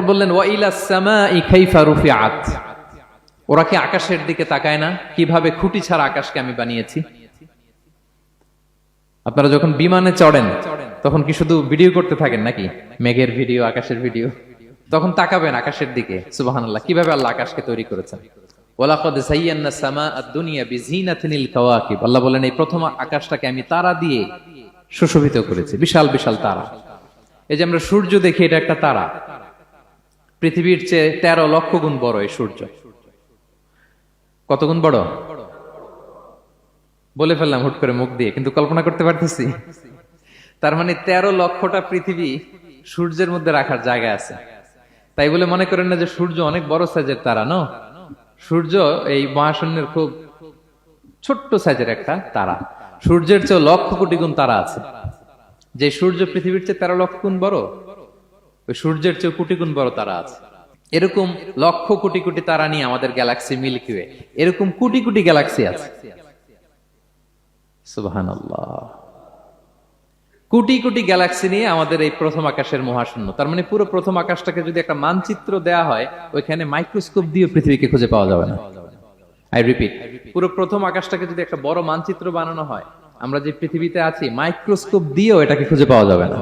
বললেন ওয়া ইলাস সামাই কাইফা রুফিআত, ওরা কি আকাশের দিকে তাকায় না কিভাবে খুঁটি ছাড়া আকাশকে আমি বানিয়েছি। আপনারা যখন বিমানে চড়েন তখন কি শুধু ভিডিও করতে থাকেন নাকি, মেঘের ভিডিও, আকাশের ভিডিও? তখন তাকাবেন আকাশের দিকে, সুবহানাল্লাহ, কিভাবে আল্লাহ আকাশকে তৈরি করেছেন। ওয়ালাকাদ যায়্যানা সামা আদ-দুনিয়া বিজিনাতিনিল কাওয়াকিব, আল্লাহ বলেন এই প্রথম আকাশটাকে আমি তারা দিয়ে সুশোভিত করেছি, বিশাল বিশাল তারা। এই যে আমরা সূর্য দেখি, এটা একটা তারা, পৃথিবীর চেয়ে 13 লক্ষ গুণ বড় এই সূর্য। কত গুণ বড় বলে ফেললাম হুট করে মুখ দিয়ে, কিন্তু কল্পনা করতে পারতেছি। তার মানে 13 লক্ষটা পৃথিবী সূর্যের মধ্যে রাখার জায়গা আছে। তাই বলে মনে করেন না যে সূর্য অনেক বড় সাইজের তারা, ন, সূর্য এই মহাশূন্যের খুব ছোট্ট সাইজের একটা তারা। সূর্যের চেয়ে লক্ষ কোটি গুণ তারা আছে। যে সূর্য পৃথিবীর চেয়ে 13 লক্ষ গুণ বড়, ওই সূর্যের চেয়ে কোটি গুণ বড় তারা আছে। এরকম লক্ষ কোটি কোটি তারা নিয়ে আমাদের গ্যালাক্সি মিল্কি ওয়ে, এরকম কোটি কোটি গ্যালাক্সি আছে। সুবহানাল্লাহ, কোটি কোটি গ্যালাক্সি নিয়ে আমাদের এই প্রথম আকাশের মহাশূন্য। তার মানে পুরো প্রথম আকাশটাকে যদি একটা মানচিত্র দেয়া হয়, ওইখানে মাইক্রোস্কোপ দিয়ে পৃথিবীকে খুঁজে পাওয়া যাবে না। আই রিপিট, পুরো প্রথম আকাশটাকে যদি একটা বড় মানচিত্র বানানো হয়, আমরা যে পৃথিবীতে আছি, মাইক্রোস্কোপ দিয়েও এটাকে খুঁজে পাওয়া যাবে না।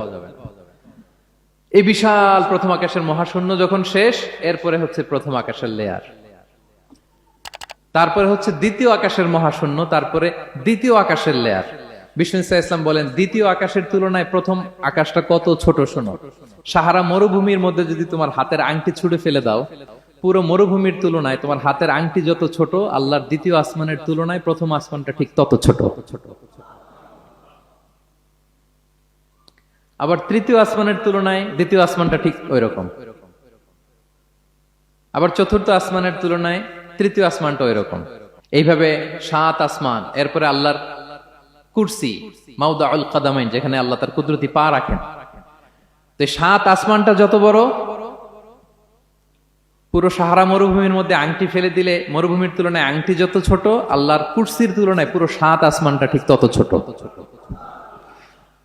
এই বিশাল প্রথম আকাশের মহাশূন্য যখন শেষ, এরপরে হচ্ছে প্রথম আকাশের লেয়ার, তারপরে হচ্ছে দ্বিতীয় আকাশের মহাশূন্য, তারপরে দ্বিতীয় আকাশের লেয়ার। বিষ্ণু ইসলাম বলেন দ্বিতীয় আকাশের তুলনায় প্রথম আকাশটা কত ছোট শোনো। সাহারা মরুভূমির মধ্যে যদি তোমার হাতের আংটি ছুঁড়ে ফেলে দাও, পুরো মরুভূমির তুলনায় তোমার হাতের আংটি যত ছোট, আল্লাহর দ্বিতীয় আসমানের তুলনায় প্রথম আসমানটা ঠিক তত ছোট। আবার তৃতীয় আসমানের তুলনায় দ্বিতীয় আসমানটা ঠিক ওই রকম। আবার চতুর্থ আসমানের তুলনায় তৃতীয় আসমানটা ওই রকম। এইভাবে 7 আসমান, এরপরে আল্লাহর কুরসি, মাউদাউল কাদামাইন, যেখানে আল্লাহ তার কুদরতি পা রাখেন। তো 7 আসমানটা যত বড়, পুরো সাহারা মরুভূমির মধ্যে আংটি ফেলে দিলে মরুভূমির তুলনায় আংটি যত ছোট, আল্লাহর কুরসির তুলনায় পুরো 7 আসমানটা ঠিক তত ছোট।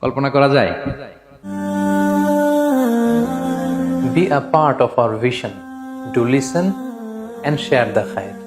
কল্পনা করা যায়? Be a part of our vision. Do listen and share the khair.